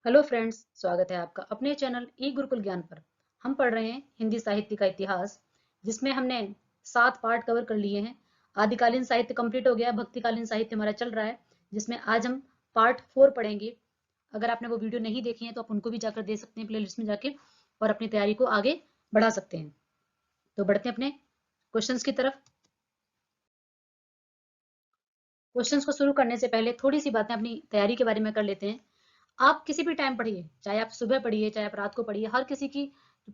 Hello friends, स्वागत है आपका अपने चैनल ई गुरुकुल ज्ञान पर। हम पढ़ रहे हैं हिंदी साहित्य का इतिहास, जिसमें हमने 7 पार्ट कवर कर लिए हैं। आदिकालीन साहित्य कंप्लीट हो गया, भक्तिकालीन साहित्य हमारा चल रहा है, जिसमें आज हम पार्ट 4 पढ़ेंगे। अगर आपने वो वीडियो नहीं देखी है तो आप उनको भी जाकर दे सकते हैं प्लेलिस्ट में जाके, और अपनी तैयारी को आगे बढ़ा सकते हैं। तो बढ़ते हैं अपने क्वेश्चंस की तरफ। क्वेश्चंस को शुरू करने से पहले थोड़ी सी बातें अपनी तैयारी के बारे में कर लेते हैं। आप किसी भी टाइम पढ़िए, चाहे आप सुबह पढ़िए चाहे आप रात को पढ़िए, हर किसी की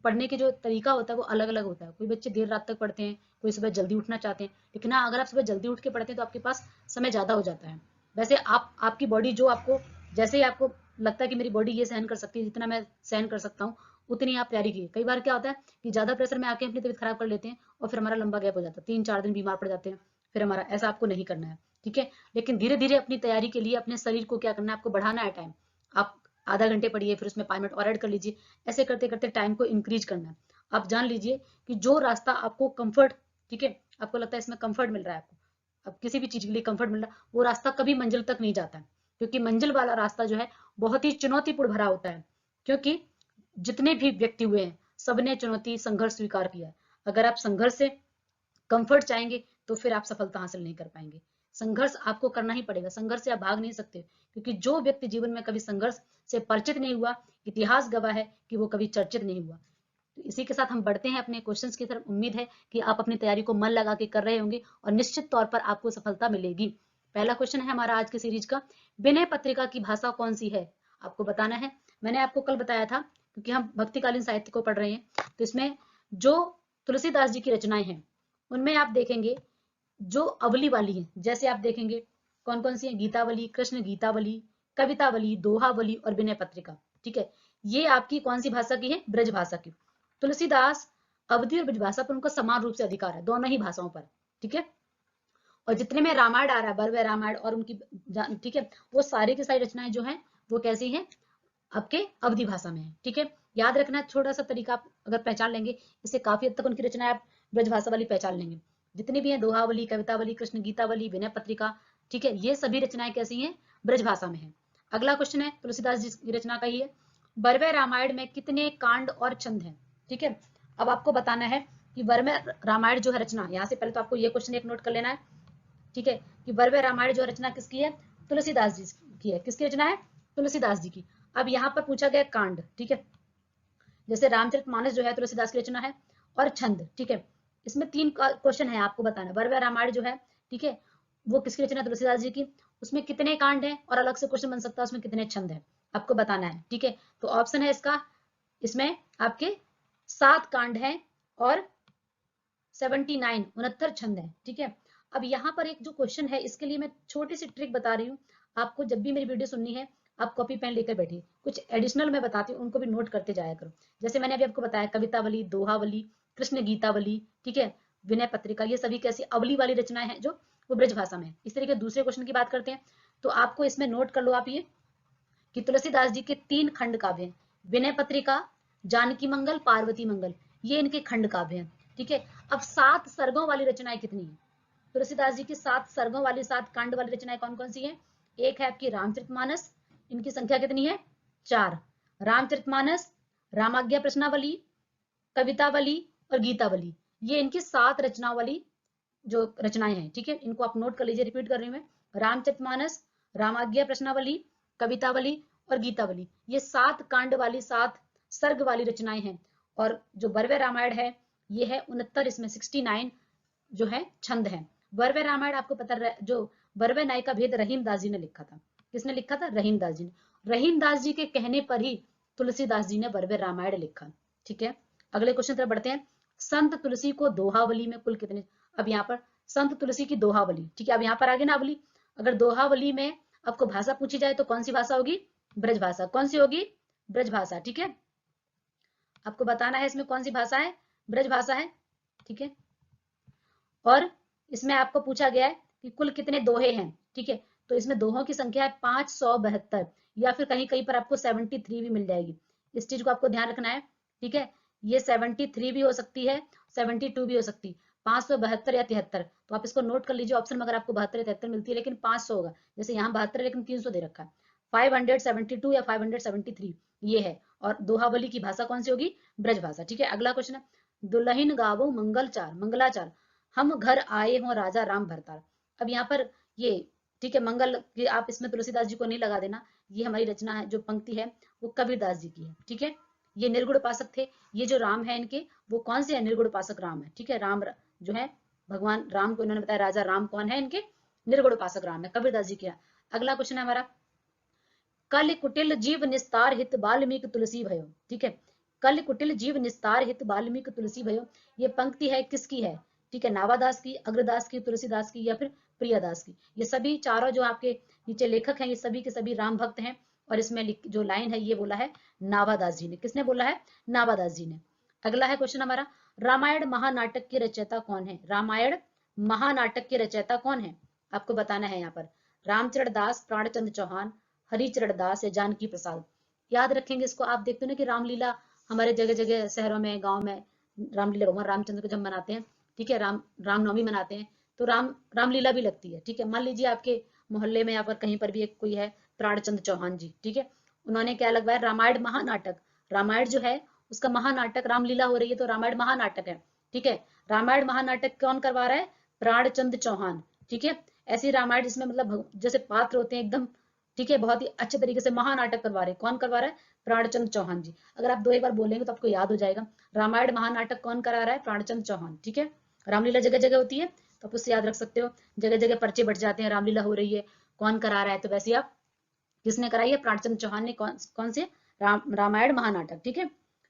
पढ़ने के जो तरीका होता है वो अलग अलग होता है। कोई बच्चे देर रात तक पढ़ते हैं, कोई सुबह जल्दी उठना चाहते हैं, लेकिन हाँ, अगर आप सुबह जल्दी उठ के पढ़ते हैं तो आपके पास समय ज़्यादा हो जाता है। वैसे आपकी बॉडी जो आपको, जैसे ही आपको लगता है कि मेरी बॉडी ये सहन कर सकती है, जितना मैं सहन कर सकता हूँ उतनी आप तैयारी कीजिए। कई बार क्या होता है कि ज़्यादा प्रेशर में आके अपनी तबीयत खराब कर लेते हैं और फिर हमारा लंबा गैप हो जाता है, 3-4 दिन बीमार पड़ जाते हैं फिर हमारा। ऐसा आपको नहीं करना है, ठीक है। लेकिन धीरे धीरे अपनी तैयारी के लिए अपने शरीर को क्या करना है, आपको बढ़ाना है टाइम। आप आधा घंटे पढ़िए, फिर उसमें 5 मिनट और ऐड कर लीजिए। ऐसे करते करते टाइम को इंक्रीज करना है। आप जान लीजिए कि जो रास्ता आपको कंफर्ट, ठीक है, आपको लगता है इसमें कंफर्ट मिल रहा है, आपको अब किसी भी चीज के लिए कंफर्ट मिल रहा है, वो रास्ता कभी मंजिल तक नहीं जाता है। क्योंकि मंजिल वाला रास्ता जो है बहुत ही चुनौतीपूर्ण भरा होता है। क्योंकि जितने भी व्यक्ति हुए हैं सबने चुनौती संघर्ष स्वीकार किया है। अगर आप संघर्ष से कंफर्ट चाहेंगे तो फिर आप सफलता हासिल नहीं कर पाएंगे। संघर्ष आपको करना ही पड़ेगा, संघर्ष से आप भाग नहीं सकते। क्योंकि जो व्यक्ति जीवन में कभी संघर्ष से परिचित नहीं हुआ, इतिहास गवाह है कि वो कभी चर्चित नहीं हुआ। तो इसी के साथ हम बढ़ते हैं अपने क्वेश्चंस की तरफ। उम्मीद है कि आप अपनी तैयारी को मन लगा के कर रहे होंगे और निश्चित तौर पर आपको सफलता मिलेगी। पहला क्वेश्चन है हमारा आज की सीरीज का, विनय पत्रिका की भाषा कौन सी है, आपको बताना है। मैंने आपको कल बताया था, क्योंकि हम भक्तिकालीन साहित्य को पढ़ रहे हैं, तो इसमें जो तुलसीदास जी की रचनाएं हैं उनमें आप देखेंगे जो अवली वाली है, जैसे आप देखेंगे कौन कौन सी है, गीतावली, कृष्ण गीतावली, कवितावली, दोहावली और विनय पत्रिका, ठीक है। ये आपकी कौन सी भाषा की है, ब्रज भाषा की। तुलसीदास अवधि और ब्रज भाषा पर उनको समान रूप से अधिकार है, दोनों ही भाषाओं पर, ठीक है। और जितने में रामायण आ रहा है, बर्वे रामायण और उनकी, ठीक है, वो सारी की सारी रचनाएं जो है वो कैसी हैं, आपके अवधि भाषा में है, ठीक है। याद रखना, छोटा सा तरीका आप अगर पहचान लेंगे, इससे काफी हद तक उनकी रचनाएं आप ब्रज भाषा वाली पहचान लेंगे। जितनी भी है, दोहावली, कवितावली, कृष्ण गीतावली, विनय पत्रिका, ठीक है, ये सभी रचनाएं कैसी हैं, ब्रज भाषा में है। अगला क्वेश्चन है तुलसीदास जी की रचना का ही है, बर्वे रामायण में कितने कांड और छंद हैं, ठीक है। अब आपको बताना है कि बर्वे रामायण जो है रचना, यहाँ से पहले तो आपको ये क्वेश्चन एक नोट कर लेना है, ठीक है, कि बर्वे रामायण जो रचना किसकी है, तुलसीदास जी की है। किसकी रचना है, तुलसीदास जी की। अब यहाँ पर पूछा गया कांड, ठीक है, जैसे रामचरितमानस जो है तुलसीदास की रचना है, और छंद, ठीक है। इसमें 3 क्वेश्चन है आपको बताना। बर्वे रामायण जो है, ठीक है, वो किसकी रचना, तुलसीदास जी की। उसमें कितने कांड हैं, और अलग से क्वेश्चन बन सकता है उसमें कितने छंद हैं, आपको बताना है, ठीक है। तो ऑप्शन है इसका, इसमें आपके 7 कांड हैं और 79 69 छंद है, ठीक है। अब यहाँ पर एक जो क्वेश्चन है, इसके लिए मैं छोटी सी ट्रिक बता रही हूँ आपको। जब भी मेरी वीडियो सुननी है, आप कॉपी पेन लेकर बैठिए, कुछ एडिशनल मैं बताती हूँ, उनको भी नोट करते जाया करो। जैसे मैंने अभी आपको बताया, कवितावली, दोहावली, कृष्ण गीतावली, ठीक है, विनय पत्रिका, ये सभी कैसी अवली वाली रचनाएं हैं जो वो ब्रज भाषा में है। इस तरीके दूसरे क्वेश्चन की बात करते हैं, तो आपको इसमें नोट कर लो आप ये, कि तुलसीदास जी के 3 खंड काव्य हैं, विनय पत्रिका, जानकी मंगल, पार्वती मंगल, ये इनके खंड काव्य हैं, ठीक है। अब 7 सर्गों वाली रचनाएं कितनी है, तुलसीदास जी की 7 सर्गों वाली, 7 कांड वाली रचनाएं कौन कौन सी है। एक है आपकी रामचरितमानस, इनकी संख्या कितनी है, 4। रामचरितमानस, रामाज्ञा प्रश्नावली, कवितावली और गीतावली, ये इनकी 7 रचनाओं वाली जो रचनाएं हैं, ठीक है। इनको आप नोट कर लीजिए, रिपीट कर रही हूँ मैं, रामचरितमानस, रामाज्ञा प्रश्नावली, कवितावली और गीतावली, ये 7 कांड वाली, 7 सर्ग वाली रचनाएं हैं। और जो बर्वे रामायण है, ये है 69, इसमें 69 जो है छंद है। बर्वे रामायण आपको पता, जो बर्वे नाय का भेद रहीम दास जी ने लिखा था। किसने लिखा था, रहीम दास जी ने। रहीम दास जी के कहने पर ही तुलसीदास जी ने बर्वे रामायण लिखा, ठीक है। अगले क्वेश्चन तरफ बढ़ते हैं, संत तुलसी को दोहावली में कुल कितने। अब यहाँ पर संत तुलसी की दोहावली, ठीक है, अब यहाँ पर आगे ना अवली, अगर दोहावली में आपको भाषा पूछी जाए तो कौन सी भाषा होगी, ब्रज भाषा। कौन सी होगी, ब्रज भाषा, ठीक है। आपको बताना है इसमें कौन सी भाषा है, ब्रज भाषा है, ठीक है। और इसमें आपको पूछा गया है कि कुल कितने दोहे हैं, ठीक है। तो इसमें दोहों की संख्या है 572, या फिर कहीं कहीं पर आपको 73 भी मिल जाएगी। इस चीज को आपको ध्यान रखना है, ठीक है। ये 73 भी हो सकती है, 72 भी हो सकती है, 572 या 73। तो आप इसको नोट कर लीजिए, ऑप्शन में अगर आपको 72 या 73 मिलती है, लेकिन 500 होगा। जैसे यहाँ 72 लेकिन 300 दे रखा है, 572 या 573 ये है। और दोहावली की भाषा कौन सी होगी? ब्रज भाषा। ठीक है, अगला क्वेश्चन है, दुल्हन गावो मंगलचार, मंगलाचार, हम घर आए हों राजा राम भरतार। अब यहाँ पर ये, ठीक है, मंगल ये आप इसमें तुलसीदास जी को नहीं लगा देना, ये हमारी रचना है, जो पंक्ति है वो कबीरदास जी की है। ठीक है, ये निर्गुण उपासक थे, ये जो राम है इनके वो कौन से है? निर्गुण उपासक राम है। ठीक है, राम जो है भगवान राम को इन्होंने बताया, राजा राम कौन है इनके? निर्गुण उपासक राम है, कबीरदास जी के। अगला क्वेश्चन है हमारा, कल कुटिल जीव निस्तार हित वाल्मीकि तुलसी भयो। ठीक है, कल कुटिल जीव निस्तार हित वाल्मीकि तुलसी भयो, ये पंक्ति है किसकी है? ठीक है, नावादास की, अग्रदास की, तुलसीदास की या फिर प्रियदास की। ये सभी चारों जो आपके नीचे लेखक हैं, ये सभी के सभी राम भक्त हैं। और इसमें जो लाइन है ये बोला है नावादास जी ने। किसने बोला है? नावादास जी ने। अगला है क्वेश्चन हमारा, रामायण महानाटक के रचयिता कौन है? रामायण महानाटक के रचयिता कौन है? आपको बताना है यहाँ पर, रामचरण दास, प्राणचंद्र चौहान, हरिचरण दास या जानकी प्रसाद। याद रखेंगे इसको। आप देखते हो ना कि रामलीला हमारे जगह जगह शहरों में, गांव में रामलीला भगवान रामचंद्र को जब मनाते हैं, ठीक है, रामनवमी मनाते हैं, तो रामलीला भी लगती है। ठीक है, मान लीजिए आपके मोहल्ले में या पर कहीं पर भी एक कोई है प्राणचंद्र चौहान जी, ठीक है, उन्होंने क्या लगवाया? रामायण महानाटक। रामायण जो है उसका महानाटक, रामलीला हो रही है तो रामायण महानाटक है। ठीक है, रामायण महानाटक कौन करवा रहा है? प्राणचंद्र चौहान। ठीक है, ऐसी रामायण जिसमें मतलब जैसे पात्र होते हैं एकदम, ठीक है, बहुत ही अच्छे तरीके से महानाटक करवा रहे हैं। कौन करवा रहा है? प्राणचंद्र चौहान जी। अगर आप दो एक बार बोलेंगे तो आपको याद हो जाएगा। रामायण महानाटक कौन करा रहा है? प्राणचंद्र चौहान। ठीक है, रामलीला जगह जगह होती है तो आप उससे याद रख सकते हो, जगह जगह पर्चे बट जाते हैं, रामलीला हो रही है, कौन करा रहा है, तो वैसे आप, किसने कराई है? प्राणचंद्र चौहान ने। कौन से? रामायण महानाटक। ठीक है,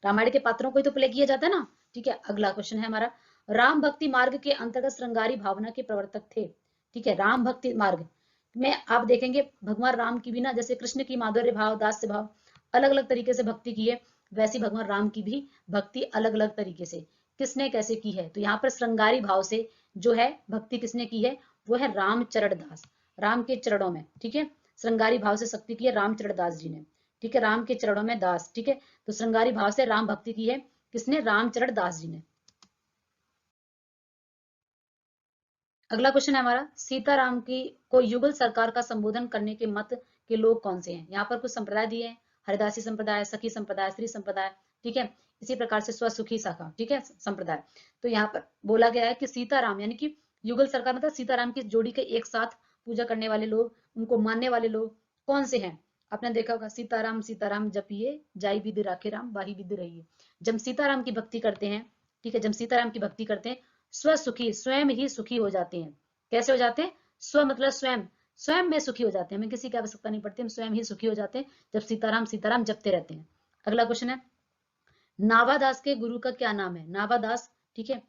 रामायण के पात्रों को ही तो प्ले किया जाता है ना। ठीक है, अगला क्वेश्चन है हमारा, राम भक्ति मार्ग के अंतर्गत श्रृंगारी भावना के प्रवर्तक थे। ठीक है, राम भक्ति मार्ग में आप देखेंगे भगवान राम की भी ना, जैसे कृष्ण की माधुर्य भाव, दास्य भाव, अलग अलग तरीके से भक्ति की है, वैसी भगवान राम की भी भक्ति अलग अलग तरीके से। किसने कैसे की है? तो यहाँ पर श्रृंगारी भाव से जो है भक्ति किसने की है? वो है रामचरण दास, राम के चरणों में। ठीक है, श्रृंगारी भाव से शक्ति की है रामचरण दास जी ने। ठीक है, राम के चरणों में दास। ठीक है, तो श्रृंगारी भाव से राम भक्ति की है किसने? रामचरण दास जी ने। अगला क्वेश्चन है हमारा, सीताराम की को युगल सरकार का संबोधन करने के मत के लोग कौन से हैं? यहाँ पर कुछ संप्रदाय दिए हैं, हरिदासी संप्रदाय, सखी संप्रदाय, स्त्री संप्रदाय। ठीक है, इसी प्रकार से स्वसुखी शाखा, ठीक है, संप्रदाय। तो यहाँ पर बोला गया है कि सीताराम यानी कि युगल सरकार मतलब सीताराम की जोड़ी के एक साथ पूजा करने वाले लोग, उनको मानने वाले लोग कौन से हैं? आपने देखा होगा, सीताराम सीताराम जपिए, जाई विधि राखे राम, बाही विधि रहिए। जब सीताराम की भक्ति करते हैं, ठीक है, जब सीताराम की भक्ति करते हैं, स्वसुखी, स्वयं ही सुखी हो जाते हैं। कैसे हो जाते हैं? स्व मतलब स्वयं, स्वयं में सुखी हो जाते हैं, हमें किसी की आवश्यकता नहीं पड़ती, हम स्वयं ही सुखी हो जाते हैं जब सीताराम सीताराम जपते रहते हैं। अगला क्वेश्चन है, नावादास के गुरु का क्या नाम है? नावादास, ठीक है,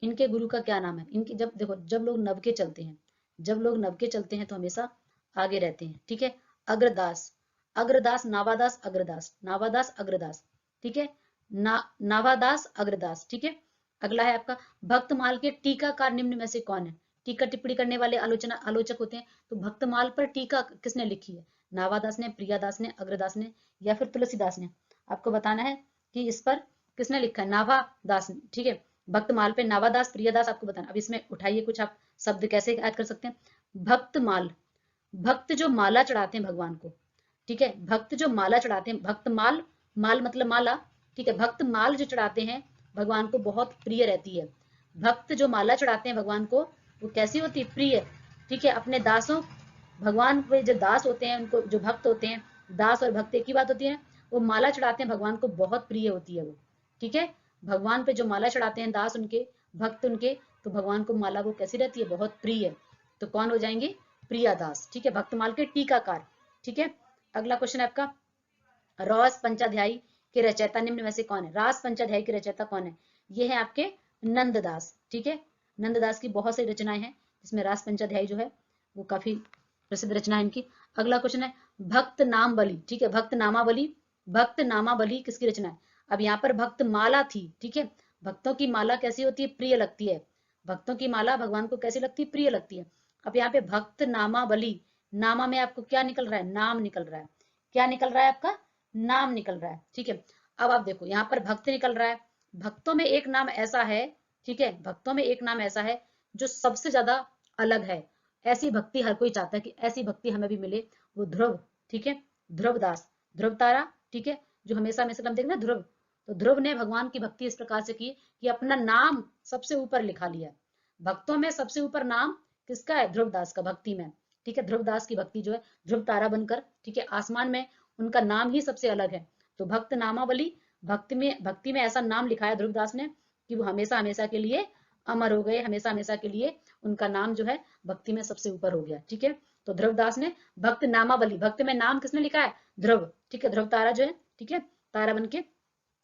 इनके गुरु का क्या नाम है? इनके, जब देखो, जब लोग नवके चलते हैं, जब लोग नवके चलते हैं तो हमेशा आगे रहते हैं। ठीक है, अग्रदास, अग्रदास, नावादास, अग्रदास, नावादास, अग्रदास। ठीक है, नावादास, अग्रदास। ठीक है, अगला है आपका, भक्तमाल के टीकाकार निम्न में से कौन है? टीका टिप्पणी करने वाले आलोचक होते हैं, तो भक्तमाल पर टीका किसने लिखी है? नावादास ने, प्रियादास ने, अग्रदास ने या फिर तुलसीदास ने? आपको बताना है कि इस पर किसने लिखा है? नावादास ने। ठीक है, भक्तमाल पे नावादास, प्रियदास आपको बताना। अब इसमें उठाइए कुछ आप शब्द कैसे ऐड कर सकते हैं। भक्तमाल, भक्त जो माला चढ़ाते हैं भगवान को, ठीक है, भक्त जो माला चढ़ाते हैं, भक्तमाल, माल मतलब माला, ठीक है, भक्त माल जो चढ़ाते हैं भगवान को बहुत प्रिय रहती है। भक्त जो माला चढ़ाते हैं भगवान को, वो कैसी होती है? प्रिय। ठीक है, अपने दासों, भगवान के जो दास होते हैं, उनको जो भक्त होते हैं, दास और भक्त एक ही बात होती है, वो माला चढ़ाते हैं भगवान को, बहुत प्रिय होती है वो। ठीक है, भगवान पे जो माला चढ़ाते हैं दास उनके, भक्त उनके, तो भगवान को माला वो कैसी रहती है? बहुत प्रिय। तो कौन हो जाएंगे? प्रियादास। ठीक है, भक्तमाल के टीकाकार। ठीक है, अगला क्वेश्चन है आपका, रॉस पंचाध्यायी के रचयिता निम्न में से कौन है? रास पंचाध्यायी के रचयिता कौन है? ये है आपके नंददास। ठीक है, नंददास की बहुत सी रचनाएं हैं, जिसमें रास पंचाध्यायी जो है वो काफी प्रसिद्ध रचना है इनकी। अगला क्वेश्चन है, भक्त नाम बलि। ठीक है, भक्त नामावली, भक्त नामावली किसकी रचना है? अब यहाँ पर भक्त माला थी। ठीक है, भक्तों की माला कैसी होती है? प्रिय लगती है। भक्तों की माला भगवान को कैसी लगती है? प्रिय लगती है। अब यहाँ पे भक्त नामावली, नामा में आपको क्या निकल रहा है? नाम निकल रहा है। क्या निकल रहा है आपका? नाम निकल रहा है। ठीक है, अब आप देखो यहाँ पर भक्त निकल रहा है, भक्तों में एक नाम ऐसा है, ठीक है, भक्तों में एक नाम ऐसा है जो सबसे ज्यादा अलग है। ऐसी भक्ति हर कोई चाहता है कि ऐसी भक्ति हमें भी मिले, वो ध्रुव। ठीक है, ध्रुव दास, ध्रुव तारा, ठीक है, जो हमेशा हमेशा हम देखते हैं ना ध्रुव, तो ध्रुव ने भगवान की भक्ति इस प्रकार से की कि अपना नाम सबसे ऊपर लिखा लिया। भक्तों में सबसे ऊपर नाम किसका है? ध्रुव दास का, भक्ति में, ठीक है। ध्रुव दास की भक्ति जो है ध्रुव तारा बनकर, ठीक है, आसमान में उनका नाम ही सबसे अलग है। तो भक्त नामावली, भक्ति में ऐसा नाम लिखाया ध्रुव दास ने कि वो हमेशा हमेशा के लिए अमर हो गए, हमेशा हमेशा के लिए उनका नाम जो है भक्ति में सबसे ऊपर हो गया, ठीक है। तो ध्रुव दास ने भक्त नामावली, भक्त में नाम किसने लिखा है? ध्रुव, ठीक है, ध्रुव तारा जो है, ठीक है, तारा बन के,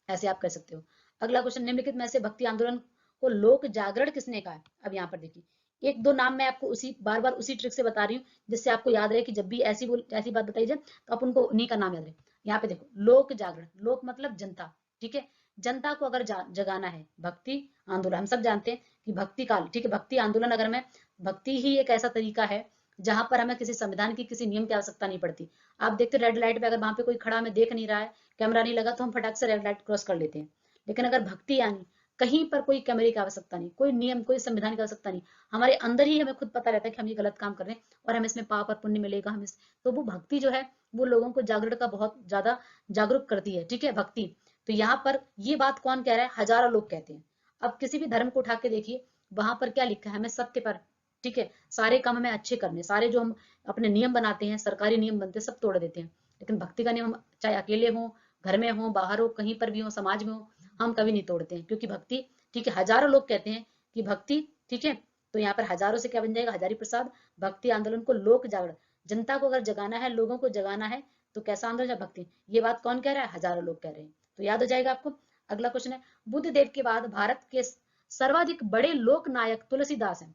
ऐसे आप कर सकते हो। अगला क्वेश्चन, निम्नलिखित में से भक्ति आंदोलन को लोक जागरण किसने कहा है? अब यहाँ पर देखिए, एक दो नाम मैं आपको उसी बार बार उसी ट्रिक से बता रही हूँ जिससे आपको याद रहे कि जब भी ऐसी बात बताई जाए तो आप उनको उन्हीं का नाम याद रहे। यहाँ पे देखो, लोक जागरण, लोक मतलब जनता, ठीक है, जनता को अगर जगाना है, भक्ति आंदोलन, हम सब जानते हैं कि भक्ति काल, ठीक है, भक्ति आंदोलन अगर मैं, भक्ति ही एक ऐसा तरीका है जहां पर हमें किसी संविधान की, किसी नियम की आवश्यकता नहीं पड़ती। आप देखते रेड लाइट पे अगर वहां पे कोई खड़ा हमें देख नहीं रहा है, कैमरा नहीं लगा, तो हम फटाक से रेड लाइट क्रॉस कर लेते हैं। लेकिन अगर भक्ति यानी कहीं पर कोई कैमरे की आवश्यकता नहीं, कोई नियम, कोई संविधान की आवश्यकता नहीं, हमारे अंदर ही हमें खुद पता रहता है कि हम ये गलत काम कर रहे हैं और हमें इसमें पाप और पुण्य मिलेगा, हमें, तो वो भक्ति जो है वो लोगों को जागरूक का बहुत ज्यादा जागरूक करती है, ठीक है, भक्ति। तो यहाँ पर ये बात कौन कह रहा है? हजारों लोग कहते हैं। अब किसी भी धर्म को उठा के देखिए, वहां पर क्या लिखा है? हमें सत्य पर, ठीक है, सारे काम हमें अच्छे करने, सारे जो हम अपने नियम बनाते हैं, सरकारी नियम बनते हैं, सब तोड़ देते हैं। लेकिन भक्ति का नियम चाहे अकेले हो, घर में हो, बाहर हो, कहीं पर भी हो, समाज में हो, हम कभी नहीं तोड़ते हैं, क्योंकि भक्ति, ठीक है, हजारों लोग कहते हैं कि भक्ति, ठीक है, तो यहाँ पर हजारों से क्या बन जाएगा? हजारी प्रसाद। भक्ति आंदोलन को लोक जागरण, जनता को अगर जगाना है, लोगों को जगाना है, तो कैसा आंदोलन है? भक्ति। ये बात कौन कह रहा है? हजारों लोग कह रहे हैं। तो याद हो जाएगा आपको। अगला क्वेश्चन है, बुद्ध देव के बाद भारत के सर्वाधिक बड़े लोक नायक तुलसीदास हैं।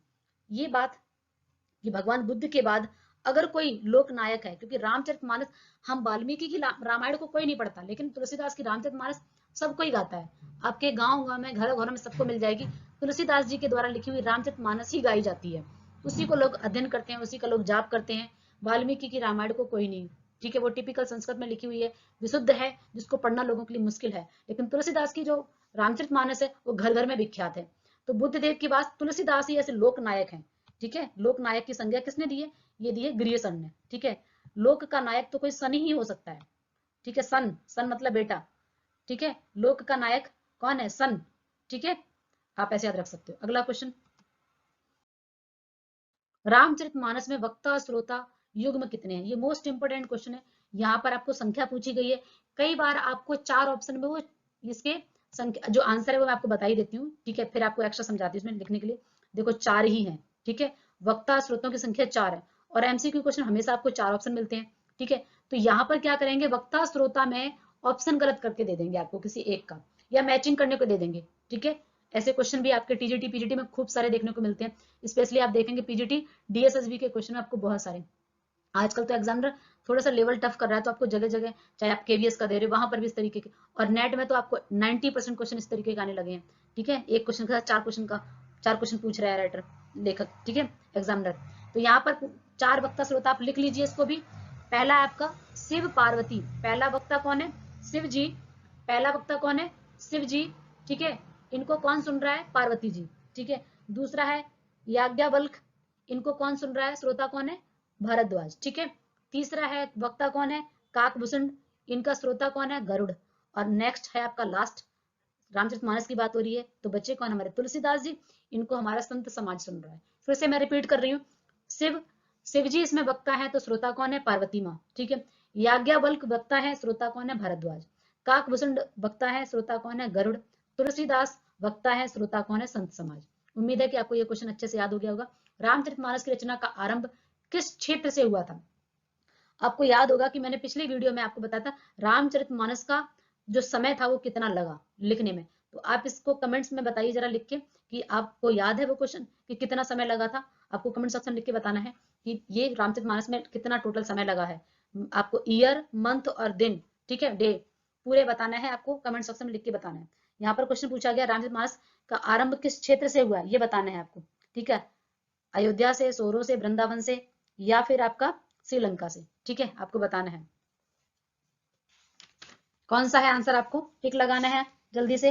ये बात कि भगवान बुद्ध के बाद अगर कोई लोक नायक है, क्योंकि रामचरितमानस, हम वाल्मीकि की रामायण को कोई नहीं पढ़ता, लेकिन तुलसीदास की रामचरितमानस सब कोई गाता है। आपके गांव गांव में, घर घर में सबको मिल जाएगी। तुलसीदास जी के द्वारा लिखी हुई रामचरितमानस ही गाई जाती है, उसी को लोग अध्ययन करते हैं, उसी का लोग जाप करते हैं। वाल्मीकि की रामायण को कोई नहीं, ठीक है, वो टिपिकल संस्कृत में लिखी हुई है, विशुद्ध है, जिसको पढ़ना लोगों के लिए मुश्किल है। लेकिन तुलसीदास की जो रामचरितमानस है वो घर घर में विख्यात है। तो बुद्ध देव के बाद तुलसीदास ही ऐसे लोक नायक हैं, ठीक है। लोक नायक की संज्ञा किसने दी है? ये दी है ग्रियसन ने, ठीक है। लोक का नायक तो कोई सन ही हो सकता है, ठीक है, सन, सन मतलब बेटा, ठीक है। लोक का नायक कौन है? सन, ठीक है, आप ऐसे याद रख सकते हो। अगला क्वेश्चन, रामचरितमानस में वक्ता श्रोता युग्म कितने हैं? ये मोस्ट इंपोर्टेंट क्वेश्चन है। यहाँ पर आपको संख्या पूछी गई है, कई बार आपको चार ऑप्शन में वो इसके संख्या जो आंसर है वो मैं आपको बता ही देती हूँ, ठीक है, फिर आपको एक्स्ट्रा समझाती हूँ इसमें लिखने के लिए। देखो चार ही है, ठीक है, वक्ता श्रोतों की संख्या चार है, और एमसीक्यू क्वेश्चन हमेशा आपको चार ऑप्शन मिलते हैं, ठीक है। तो यहाँ पर क्या करेंगे? वक्ता श्रोता में ऑप्शन गलत करके दे देंगे आपको किसी एक का, या मैचिंग करने को दे देंगे, ठीक है। ऐसे क्वेश्चन भी आपके टीजीटी पीजीटी में खूब सारे देखने को मिलते हैं। स्पेशली आप देखेंगे पीजीटी डीएसएसबी के क्वेश्चन आपको बहुत सारे, आजकल तो एग्जामिनर थोड़ा सा लेवल टफ कर रहा है, तो आपको जगह जगह, चाहे आप केवीएस का दे रहे हो, वहां पर भी इस तरीके के, और नेट में तो आपको 90% क्वेश्चन इस तरीके के आने लगे हैं, ठीक है। एक क्वेश्चन के साथ चार क्वेश्चन पूछ रहा है राइटर, लेखक, ठीक है, एग्जामिनर। तो यहाँ पर चार वक्ता श्रोता आप लिख लीजिए इसको भी। पहला आपका शिव पार्वती, पहला वक्ता कौन है? शिव जी। पहला वक्ता कौन है? शिव जी, ठीक है, इनको कौन सुन रहा है? पार्वती जी, ठीक है। दूसरा है याज्ञवल्क्य, इनको कौन सुन रहा है? श्रोता कौन है? भारद्वाज, ठीक है। तीसरा है वक्ता कौन है? काकभूषण, इनका श्रोता कौन है? गरुड़। और नेक्स्ट है आपका लास्ट, रामचरितमानस की बात हो रही है, तो बच्चे कौन? हमारे तुलसीदास जी, इनको हमारा संत समाज सुन रहा है। फिर से मैं रिपीट कर रही हूँ, शिव, शिव जी इसमें वक्ता है, तो श्रोता कौन है? पार्वती माँ, ठीक है। याज्ञवल्क्य वक्ता है, श्रोता कौन है? भारद्वाज। काकभूषण वक्ता है, श्रोता कौन है? गरुड़। तुलसीदास वक्ता है, श्रोता कौन है? संत समाज। उम्मीद है कि आपको ये क्वेश्चन अच्छे से याद हो गया होगा। रामचरितमानस की रचना का आरंभ किस क्षेत्र से हुआ था? आपको याद होगा कि मैंने पिछले वीडियो में आपको बताया था रामचरितमानस का जो समय था वो कितना लगा लिखने में। तो आप इसको कमेंट्स में बताइए जरा लिख के कि आपको याद है वो क्वेश्चन कि कितना समय लगा था। आपको कमेंट सेक्शन लिख के बताना है कि ये रामचरितमानस में कितना टोटल समय लगा है। आपको ईयर, मंथ और दिन, ठीक है, डे पूरे बताना है, आपको कमेंट सेक्शन में लिख के बताना है। यहाँ पर क्वेश्चन पूछा गया रामचरितमानस का आरंभ किस क्षेत्र से हुआ, ये बताना है आपको, ठीक है। अयोध्या से, सोरो से, वृंदावन से, या फिर आपका श्रीलंका से, ठीक है, आपको बताना है कौन सा है आंसर, आपको टिक लगाना है जल्दी से।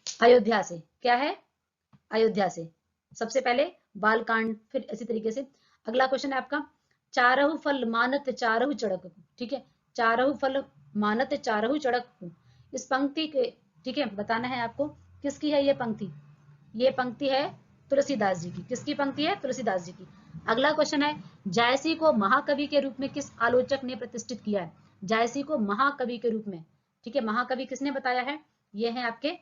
अयोध्या से, क्या है? अयोध्या से सबसे पहले बालकांड, फिर इसी तरीके से। अगला क्वेश्चन है आपका, चारहु फल मानत चारहु चढ़क। ठीक है, चारहु फल मानत चारहु चढ़क। इस पंक्ति के, ठीक है, बताना है आपको किसकी है ये पंक्ति। ये पंक्ति है तुलसीदास जी की। किसकी पंक्ति है? तुलसीदास जी की। अगला क्वेश्चन है, जायसी को महाकवि के रूप में किस आलोचक ने प्रतिष्ठित किया है? जायसी को महाकवि के रूप में, ठीक है, महाकवि किसने बताया है? ये है आपके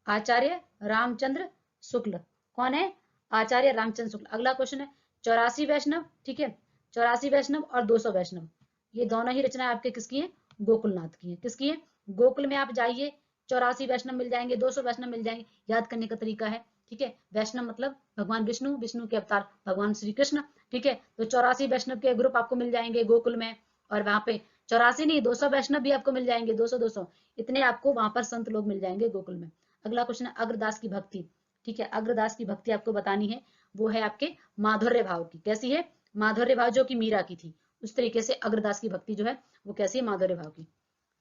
आचार्य रामचंद्र शुक्ल। कौन है? आचार्य रामचंद्र शुक्ल। अगला क्वेश्चन है, 84 वैष्णव, ठीक है, 84 वैष्णव और 200 वैष्णव, ये दोनों ही रचना आपके किसकी है? गोकुलनाथ की है। किसकी है? गोकुल में आप जाइए 84 वैष्णव मिल जाएंगे, 200 वैष्णव मिल जाएंगे। याद करने का तरीका है, ठीक है, वैष्णव मतलब भगवान विष्णु, विष्णु के अवतार भगवान श्री कृष्ण। ठीक है, तो 84 वैष्णव के ग्रुप आपको मिल जाएंगे गोकुल में, और वहां पे 84 नहीं 200 वैष्णव भी आपको मिल जाएंगे, 200 इतने आपको वहां पर संत लोग मिल जाएंगे गोकुल में। अगला क्वेश्चन है, अग्रदास की भक्ति। ठीक है, अग्रदास की भक्ति आपको बतानी है, वो है आपके माधुर्य भाव की। कैसी है? माधुर्य भाव, जो कि मीरा की थी, उस तरीके से अग्रदास की भक्ति जो है वो कैसी है? माधुर्य भाव की।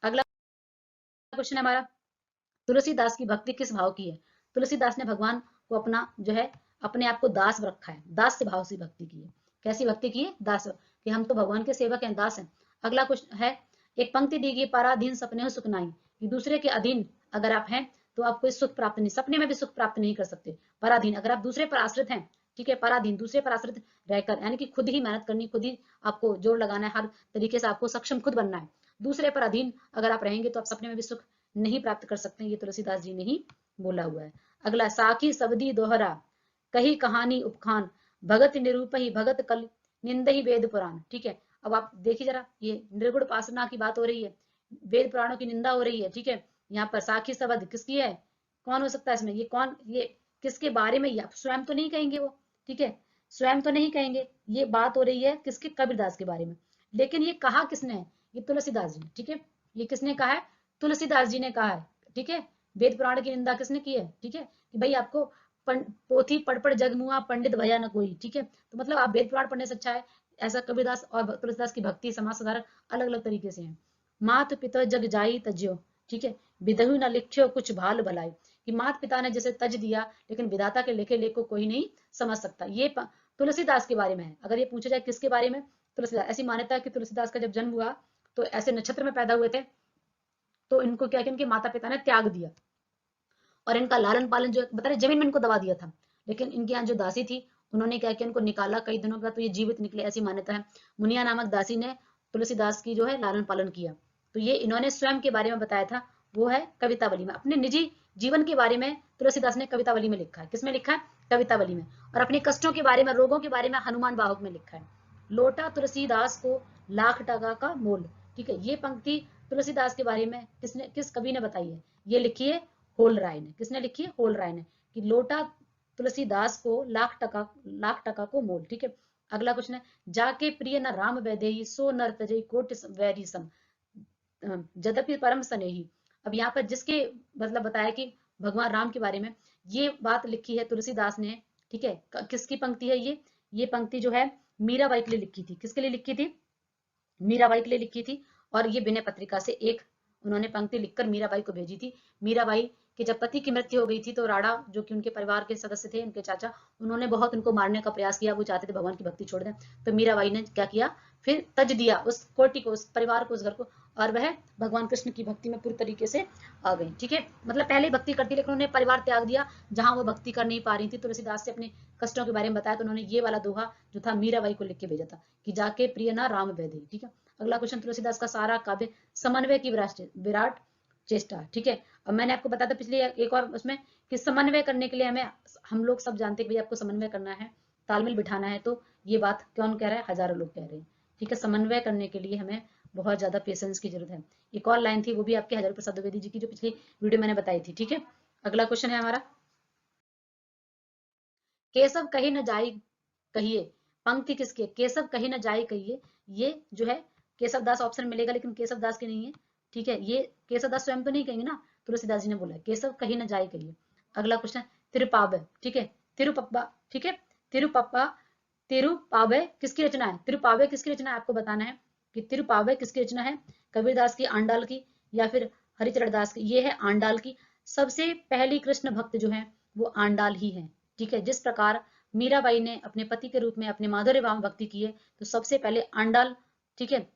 अगला क्वेश्चन है हमारा, तुलसीदास की भक्ति किस भाव की है? तुलसीदास ने भगवान को अपना जो है अपने आप को दास रखा है, दास भाव से भक्ति की है। कैसी भक्ति की है? दास, कि हम तो भगवान के सेवक हैं, दास हैं। अगला क्वेश्चन है, एक पंक्ति दी गई, पराधीन सपने हो सुख नाई, कि दूसरे के अधीन अगर आप हैं तो आपको सुख प्राप्त नहीं, सपने में भी सुख प्राप्त नहीं कर सकते। पराधीन, अगर आप दूसरे पर आश्रित हैं, ठीक है, पराधीन दूसरे पर आश्रित रहकर, यानी कि खुद ही मेहनत करनी, खुद ही आपको जोर लगाना है, हर तरीके से आपको सक्षम खुद बनना है। दूसरे पर अधीन अगर आप रहेंगे तो आप सपने में भी सुख नहीं प्राप्त कर सकते। ये तुलसीदास जी ने ही बोला हुआ है। अगला, साखी सवदी दोहरा, कही कहानी उपखान, भगत निरूप ही भगत कल निंद ही वेद पुराण। ठीक है, अब आप देखिए जरा, ये निर्गुण उपासना की बात हो रही है, वेद पुराणों की निंदा हो रही है। ठीक है, यहाँ पर साखी सवद किसकी है? कौन हो सकता है इसमें? ये कौन, ये किसके बारे में? ये स्वयं तो नहीं कहेंगे वो, ठीक है, स्वयं तो नहीं कहेंगे। ये बात हो रही है किसके? कबीरदास के बारे में। लेकिन ये कहा किसने है? ये तुलसीदास जी ने। ठीक है, ये किसने कहा है? तुलसीदास जी ने कहा है। ठीक है, वेद पुराण की निंदा किसने की है? ठीक है, कि भाई आपको पोथी पढ़ पढ़ जगमुआ पंडित भया न कोई। ठीक है, तो मतलब आप वेद पुराण पढ़ने से अच्छा है, ऐसा कबीरदास और तुलसीदास की भक्ति समाज सुधारक अलग अलग तरीके से है। मात पिता जग जाई तज्यो, ठीक है, विदहु न लिख्यो कुछ भाल भलाई, कि मात पिता ने जैसे तज दिया, लेकिन विधाता के लिखे लेख को कोई नहीं समझ सकता। ये तुलसीदास के बारे में है। अगर ये पूछा जाए किसके बारे में? तुलसीदास। ऐसी मान्यता है कि तुलसीदास का जब जन्म हुआ तो ऐसे नक्षत्र में पैदा हुए थे, तो इनको क्या किया, इनके माता पिता ने त्याग दिया, और इनका लालन पालन जो बता रहे जमीन में इनको दबा दिया था। लेकिन इनके यहाँ जो दासी थी, उन्होंने क्या किया, इनको निकाला कई दिनों का, तो ये जीवित निकले, ऐसी मान्यता है। मुनिया नामक दासी ने तुलसीदास की जो है लालन पालन किया। तो ये इन्होंने स्वयं के बारे में बताया था, वो है कवितावली में। अपने निजी जीवन के बारे में तुलसीदास ने कवितावली में लिखा है। किसमें लिखा है? कवितावली में। और अपने कष्टों के बारे में, रोगों के बारे में हनुमान बाहुक में लिखा है। लोटा तुलसीदास को लाख टका का मोल। ठीक है, ये पंक्ति तुलसीदास के बारे में किसने, किस कवि ने बताई है? ये लिखी है होल राय ने। किसने लिखी है? होल राय ने, कि लोटा तुलसीदास को लाख टका को मोल। ठीक है, अगला क्वेश्चन है, जाके प्रिय न राम वैदेही सो नर तजई कोट वैरी सम, जदपि परम स्नेही। अब यहाँ पर जिसके मतलब बताया कि भगवान राम के बारे में ये बात लिखी है तुलसीदास ने। ठीक है, किसकी पंक्ति है ये पंक्ति जो है मीराबाई के लिए लिखी थी। किसके लिए लिखी थी? मीराबाई के लिए लिखी थी। और ये विनय पत्रिका से एक उन्होंने पंक्ति लिखकर मीराबाई को भेजी थी। मीराबाई के जब पति की मृत्यु हो गई थी, तो राणा जो कि उनके परिवार के सदस्य थे, उनके चाचा, उन्होंने बहुत उनको मारने का प्रयास किया। वो चाहते थे भगवान की भक्ति छोड़ दें, तो मीराबाई ने क्या किया, फिर तज दिया उस कोटि को, उस परिवार को, उस घर को, और वह भगवान कृष्ण की भक्ति में पूरी तरीके से आ गई। ठीक है, मतलब पहले भक्ति करती, लेकिन उन्होंने परिवार त्याग दिया जहां वो भक्ति कर नहीं पा रही थी। तुलसीदास से अपने कष्टों के बारे में बताया, तो उन्होंने ये वाला दोहा जो था मीराबाई को लिख के भेजा था, कि जाके प्रिय ना राम वैदेही। ठीक है, अगला क्वेश्चन, तुलसीदास का सारा काव्य समन्वय की विराट चेष्टा। ठीक है, अब मैंने आपको बताया था पिछले एक और उसमें कि समन्वय करने के लिए हमें, हम लोग सब जानते हैं कि आपको समन्वय करना है, तालमेल बिठाना है, तो ये बात कौन कह रहा है? हजारों लोग कह रहे हैं। ठीक है, समन्वय करने के लिए हमें बहुत ज्यादा पेशेंस की जरूरत है। एक और लाइन थी, वो भी आपके हजारों प्रसाद द्विवेदी जी की, जो पिछली वीडियो मैंने बताई थी। ठीक है, अगला क्वेश्चन है हमारा, केशव कही न जाई कहिए, पंक्ति किसकी है? केशव कही न जाई कहिए, ये जो है केशव दास ऑप्शन मिलेगा, लेकिन केशव दास की नहीं है। ठीक है, ये केशव दास स्वयं तो नहीं कहेंगे ना, तुलसीदास जी ने बोला केशव कही न जाई कहिए। अगला क्वेश्चन, तिरुपावय। ठीक है, तिरुपप्पा। ठीक है, तिरुपप्पा, तिरुपावय किसकी रचना है? तिरुपावय किसकी रचना है आपको बताना है, कि तिरुपावय किसकी रचना है? कबीरदास की, आंडाल की, या फिर हरिचरण दास की? ये है आंडाल की। सबसे पहली कृष्ण भक्त जो है वो आंडाल ही है। ठीक है, जिस प्रकार मीराबाई ने अपने पति के रूप में अपने माधुर्य भाव में भक्ति की है, तो सबसे पहले आंडाल, ठीक है,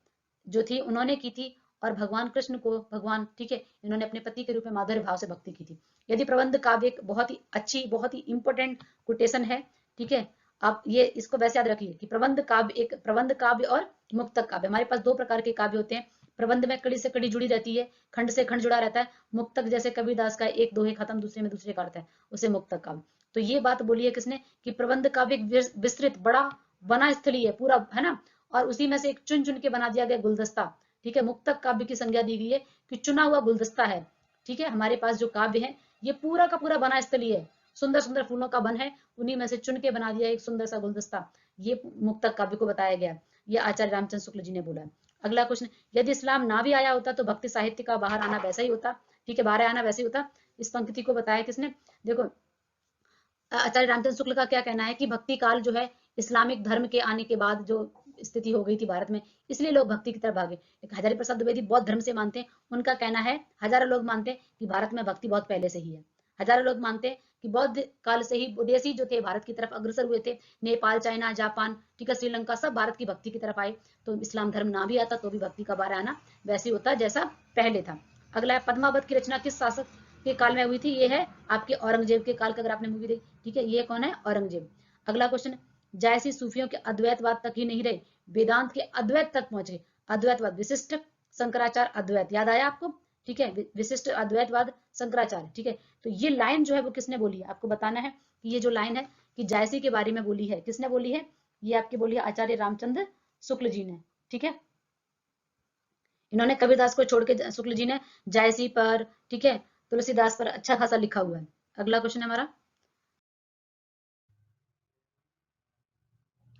जो थी उन्होंने की थी, और भगवान कृष्ण को भगवान, ठीक है, इन्होंने अपने पति के रूप में माधुर्य भाव से भक्ति की थी। यदि प्रबंध काव्य एक बहुत ही अच्छी, बहुत ही इंपॉर्टेंट कोटेशन है, ठीक है, आप ये इसको वैसे याद रखिए कि प्रबंध काव्य, एक प्रबंध काव्य और मुक्तक काव्य, हमारे पास दो प्रकार के काव्य होते हैं। प्रबंध में कड़ी से कड़ी जुड़ी रहती है, खंड से खंड जुड़ा रहता है। मुक्तक जैसे कबीरदास का एक दोहे खत्म, दूसरे में दूसरे का अर्थ है, उसे मुक्तक काव्य। तो ये बात बोली है किसने कि प्रबंध काव्य एक विस्तृत बड़ा बना स्थली है पूरा, है ना, और उसी में से एक चुन चुन के बना दिया गया गुलदस्ता, ठीक है। मुक्तक काव्य की संज्ञा दी गई है कि चुना हुआ गुलदस्ता है, ठीक है। हमारे पास जो काव्य है ये पूरा का पूरा बना स्थली है, सुंदर सुंदर फूलों का वन है, उन्हीं में से चुन के बना दिया एक सुंदर सा गुलदस्ता, ये मुक्तक काव्य को बताया गया। ये आचार्य रामचंद्र शुक्ल जी ने बोला है। अगला क्वेश्चन, यदि इस्लाम ना भी आया होता तो भक्ति साहित्य का बाहर आना वैसा ही होता, ठीक है, बाहर आना वैसे ही होता। इस पंक्ति को बताया किसने, देखो आचार्य रामचंद्र शुक्ल का क्या कहना है कि भक्ति काल जो है इस्लामिक धर्म के आने के बाद जो स्थिति हो गई थी भारत में, इसलिए लोग भक्ति की तरफ भागे। हजारी प्रसाद द्विवेदी बौद्ध धर्म से मानते हैं, उनका कहना है, हजारों लोग मानते हैं कि भारत में भक्ति बहुत पहले से ही है। हजारों लोग मानते हैं कि बौद्ध काल से ही विदेशी जो थे भारत की तरफ अग्रसर हुए थे, नेपाल, चाइना, जापान, ठीक है, श्रीलंका, सब भारत की भक्ति की तरफ आए। तो इस्लाम धर्म ना भी आता तो भी भक्ति का बार आना वैसे ही होता जैसा पहले था। अगला है, पद्मावत की रचना किस शासक के काल में हुई थी? ये है आपके औरंगजेब के काल का, अगर आपने मूवी देखी, ठीक है, ये कौन है? औरंगजेब। अगला क्वेश्चन, जैसी सूफियों के अद्वैतवाद तक ही नहीं रहे, वेदांत के अद्वैत तक पहुंचे। अद्वैतवाद विशिष्ट, शंकराचार्य अद्वैत, याद आया आपको, ठीक है, विशिष्ट अद्वैतवाद शंकराचार्य, ठीक है। तो ये लाइन जो है वो किसने बोली है, आपको बताना है कि ये जो लाइन है कि जायसी के बारे में बोली है, किसने बोली है? ये आपकी बोली है आचार्य रामचंद्र शुक्ल जी ने, ठीक है। इन्होंने कबीरदास को छोड़ के शुक्ल जी ने जायसी पर, ठीक है, तुलसीदास पर अच्छा खासा लिखा हुआ है। अगला क्वेश्चन है हमारा,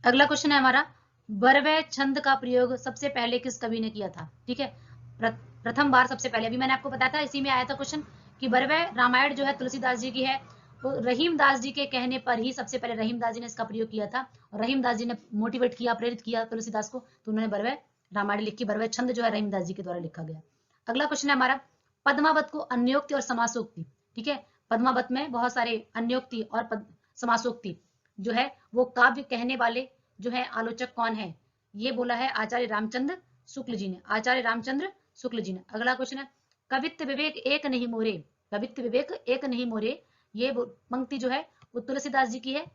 अगला क्वेश्चन है हमारा, बरवै छंद का प्रयोग सबसे पहले किस कवि ने किया था? ठीक है, प्रथम बार सबसे पहले, अभी मैंने आपको बताया था, इसी में आया था क्वेश्चन कि बरवै रामायण जो है तुलसीदास जी की है, वो रहीमदास जी के कहने पर ही सबसे पहले रहीमदास जी ने इसका प्रयोग किया था, और रहीमदास जी ने मोटिवेट किया, प्रेरित किया तुलसीदास को, तो उन्होंने बरवै रामायण लिखी। बरवै छंद जो है रहीमदास जी के द्वारा लिखा गया। अगला क्वेश्चन है हमारा, पद्मावत को अन्योक्ति और समासोक्ति, ठीक है, पद्मावत में बहुत सारे अन्योक्ति और समासोक्ति जो है वो काव्य कहने वाले जो है आलोचक कौन है? ये बोला है आचार्य रामचंद्र शुक्ल जी ने, आचार्य रामचंद्र शुक्ल जी ने। अगला क्वेश्चन है, कवित्व विवेक एक नहीं मोरे, कवित्व विवेक एक नहीं मोरे, ये पंक्ति जो है वो तुलसीदास जी की है।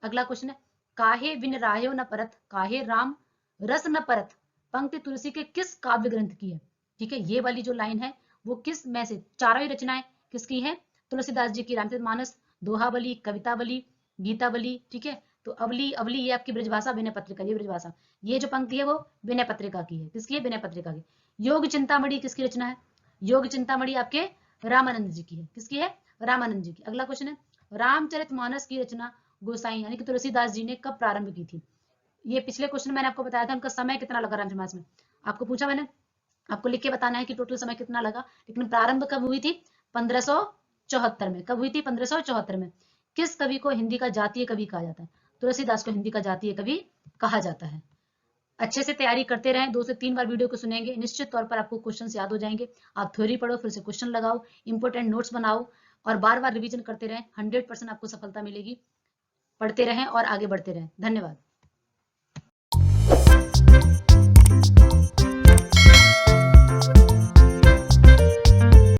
अगला क्वेश्चन है, काहे बिन रायो न परत, काहे राम रस न परत, पंक्ति तुलसी के किस काव्य ग्रंथ की है? ठीक है, ये वाली जो लाइन है वो किस में से, चारों ही रचनाएं किसकी हैं? तुलसीदास जी की, रामचरितमानस, दोहावली, कवितावली, गीतावली, ठीक है। तो अवली, अवली ये आपकी ब्रजभाषा, विनय पत्रिका, ये ब्रजभाषा, ये जो पंक्ति है वो विनय पत्रिका की है। किसकी है? विनय पत्रिका की। योग चिंतामणि किसकी रचना है? योग चिंतामणि आपके रामानंद जी की है। किसकी है? रामानंद जी की। अगला क्वेश्चन है, रामचरितमानस की रचना गोसाई यानी कि तुलसीदास जी ने कब प्रारंभ की थी? ये पिछले क्वेश्चन में मैंने आपको बताया था, उनका समय कितना लगा रामचरितमानस में, आपको पूछा मैंने, आपको लिख के बताना है कि टोटल समय कितना लगा, लेकिन प्रारंभ कब हुई थी? 1574 में। कब हुई थी? 1574 में। किस कवि को हिंदी का जातीय कवि कहा जाता है? तुलसीदास को हिंदी का जातीय कवि कहा जाता है। अच्छे से तैयारी करते रहें, 2 से 3 बार वीडियो को सुनेंगे, निश्चित तौर पर आपको क्वेश्चन याद हो जाएंगे। आप थ्योरी पढ़ो, फिर से क्वेश्चन लगाओ, इंपोर्टेंट नोट्स बनाओ और बार बार रिवीजन करते रहें, 100% आपको सफलता मिलेगी। पढ़ते रहें और आगे बढ़ते रहें। धन्यवाद।